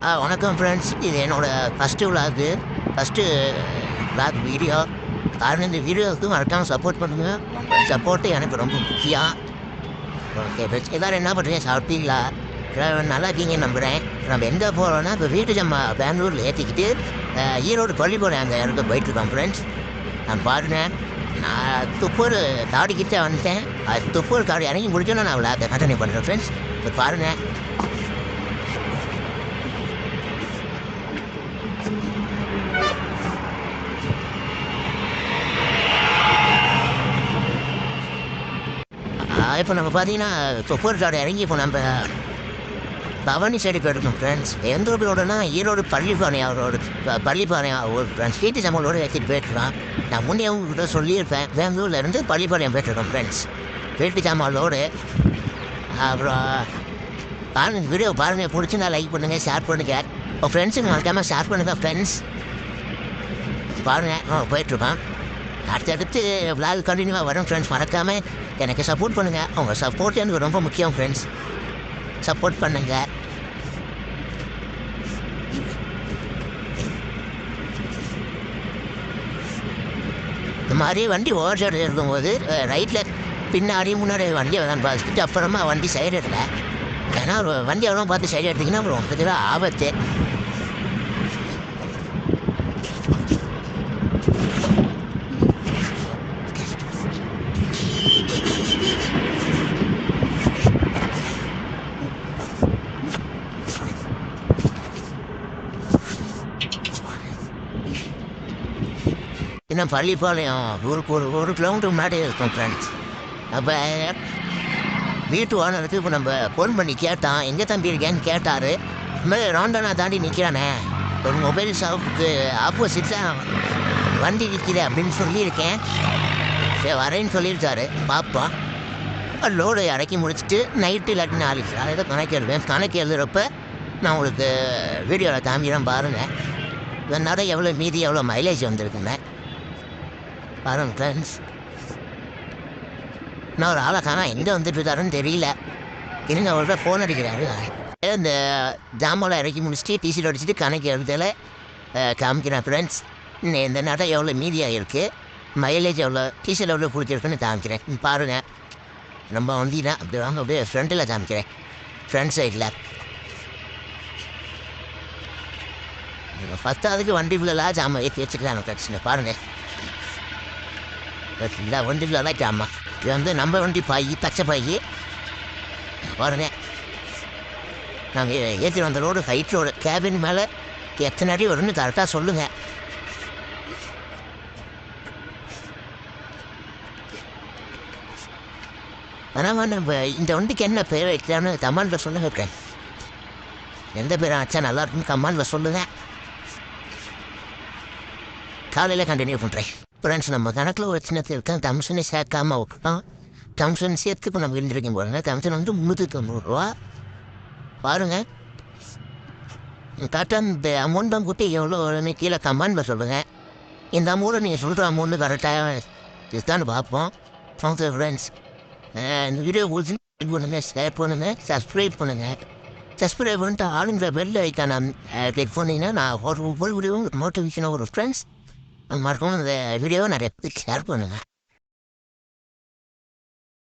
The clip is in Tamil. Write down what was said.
வணக்கம் ஃப்ரெண்ட்ஸ். இது என்னோடய ஃபஸ்ட்டு விளாகு விளாக் வீடியோ. காரணம் இந்த வீடியோவுக்கு மறக்காமல் சப்போர்ட் பண்ணுங்கள். உங்கள் சப்போர்ட்டு எனக்கு ரொம்ப முக்கியம். ஓகே ஃப்ரெண்ட்ஸ், எல்லோரும் என்ன பண்ணுறீங்க? சாப்பிட்டீங்களா? நல்லா இருக்கீங்கன்னு நம்புகிறேன். நம்ம எங்கே போகிறோன்னா இப்போ வீட்டு நம்ம பெங்களூரில் ஏற்றிக்கிட்டு ஈரோடு பள்ளிக்கூடம் அந்த இடத்துக்கு போயிட்டுருக்கோம் ஃப்ரெண்ட்ஸ். நான் பாருங்கள், நான் துப்பூர் காடிக்கிட்டே வந்துட்டேன். துப்பூர் காடி இறங்கி முடிச்சோன்னா நான் விளாக கண்டினியூ பண்ணுறேன் ஃப்ரெண்ட்ஸ். இப்போ பாருங்கள், இப்போ நம்ம பார்த்தீங்கன்னா தொப்பூர் காடு இறங்கி இப்போ நம்ம பவானி சைடு போயிருக்கோம் ஃப்ரெண்ட்ஸ். எந்த ரோடோடனா ஈரோடு பள்ளிப்பாளையம் ஒரு ஃப்ரெண்ட்ஸ் வீட்டு சம்பளோடு ஏற்றிட்டு போயிட்டுருக்கான். நான் முன்னே உங்கள்கிட்ட சொல்லியிருப்பேன், பெங்களூர்லேருந்து பள்ளிப்பாளையம் போயிட்டுருக்கோம் ஃப்ரெண்ட்ஸ் வீட்டு சாமானோடு. அப்புறம் வீடியோ பாருங்கள், பிடிச்சி நான் லைக் பண்ணுங்கள், ஷேர் பண்ணுங்கள். இப்போ ஃப்ரெண்ட்ஸுங்க மறக்காமல் ஷேர் பண்ணுங்கள் ஃப்ரெண்ட்ஸ். பாருங்கள் போயிட்டுருக்கான். அடுத்தடுத்து விளாக் கண்டினியூவாக வரும் ஃப்ரெண்ட்ஸ். மறக்காமல் எனக்கு சப்போர்ட் பண்ணுங்கள். அவங்க சப்போர்ட் எனக்கு ரொம்ப முக்கியம் ஃப்ரெண்ட்ஸ். சப்போர்ட் பண்ணுங்கள். இந்த மாதிரி வண்டி ஓவர் இருக்கும்போது ரைட்டில் பின்னாடி முன்னாடி வண்டியை தான் பார்த்துட்டு அப்புறமா வண்டி சைடு எடுக்கல. ஏன்னா வண்டி எவ்வளோ பார்த்து சைடு எடுத்திங்கன்னா அப்புறம் உங்களுக்கு ஆபத்து. இன்னும் பள்ளிப்பாளையம் ஒரு கிலோமீட்டர் முன்னாடி இருக்கும் ஃப்ரெண்ட்ஸ். அப்போ வீட்டு ஓனருக்கு இப்போ நம்ம ஃபோன் பண்ணி கேட்டான், எங்கே தம்பி இருக்கேன்னு கேட்டார். இதுமாதிரி ராண்டானா தாண்டி நிற்கிறானே, ஒரு மொபைல் ஷாப்புக்கு ஆப்போசிட்டில் வண்டி நிற்கிது அப்படின்னு சொல்லியிருக்கேன். சரி வரேன்னு சொல்லியிருக்காரு, பார்ப்போம். லோடு இறக்கி முடிச்சுட்டு நைட்டு இல்லாட்டி நாளைக்கு அதை கணக்கு எழுதுறப்ப நான் உங்களுக்கு வீடியோவில் காமிக்கிறேன் பாருங்கள். இதனால எவ்வளோ மீதி எவ்வளோ மைலேஜ் வந்திருக்குங்க பாருங்க ஃப்ரெண்ட்ஸ். நான் ஒரு ஆளை காணா எங்கே வந்துட்டு இருக்காருன்னு தெரியல. இருங்க, அவர்கிட்ட ஃபோன் அடிக்கிறாரு. இந்த ஜாமான் இறக்கி முடிச்சுட்டு டிசியில் அடிச்சுட்டு கணக்கு எழுதில் காமிக்கிறேன் ஃப்ரெண்ட்ஸ். இந்த நேரம் எவ்வளோ மீதியாக இருக்குது, மைலேஜ் எவ்வளோ, டிசியில் எவ்வளோ பிடிச்சிருக்குன்னு காமிக்கிறேன் பாருங்கள். நம்ம வந்தீங்கன்னா அப்படி வாங்க, அப்படியே ஃப்ரண்ட்டில் காமிக்கிறேன், ஃப்ரண்ட் சைடில். ஃபஸ்ட்டு அதுக்கு வண்டிக்குள்ளெல்லாம் ஜாமான் ஏற்றி வச்சுக்கலாம் ஃப்ரெண்ட்ஸுங்க பாருங்கள். இல்லை வண்டிக்குள்ளெல்லாம் ஜாமான் இது வந்து நம்ம வண்டி பச்சை பாய் பாருங்க. நாங்கள் ஏற்றி வந்த ரோடு ஹைட் ரோடு. கேபின் மேலே எத்தனை அடி வரும்னு கரெக்டாக சொல்லுங்கள். ஆனால் நம்ம இந்த வண்டிக்கு என்ன பேர் வைக்கலாம்னு கமாண்டில் சொல்லுங்க இருக்கேன். எந்த பேர் ஆச்சா நல்லா இருக்குன்னு கமாண்டில் சொல்லுங்கள். காலையில் கண்டினியூ பண்ணுறேன் ஃப்ரெண்ட்ஸ். நம்ம கணக்கில் ஒரு சின்னத்தில் இருக்கேன், கமிஷனை சேர்க்காமல் விட்டுட்டோம். கமிஷன் சேர்த்து இப்போ நம்ம எழுந்திருக்கேன் போடுங்க. கமிஷன் வந்து 390 பாருங்கள். கரெக்டாக இந்த அமௌண்ட் தான் கூட்டி எவ்வளோ கீழே கமெண்டில் சொல்லுங்கள். இந்த அமௌண்ட்டை நீங்கள் சொல்கிற அமௌண்ட்டு கரெக்டாக இதுதான் பார்ப்போம். ஓகே ஃப்ரெண்ட்ஸ், இந்த வீடியோ பிடிச்சி லைக் பண்ணுங்கள், ஷேர் பண்ணுங்கள், சப்ஸ்கிரைப் பண்ணுங்கள். சப்ஸ்கிரைப் பண்ணிட்டு ஆளுங்கிற பெல் ஐக்கான கிளிக் பண்ணிங்கன்னா நான் ஒவ்வொரு வீடியோவும் மோட்டிவேஷனாக ஒரு ஃப்ரெண்ட்ஸ் மறக்காமல் இந்த வீடியோவை நிறைய பேருக்கு ஷேர் பண்ணுங்கள்.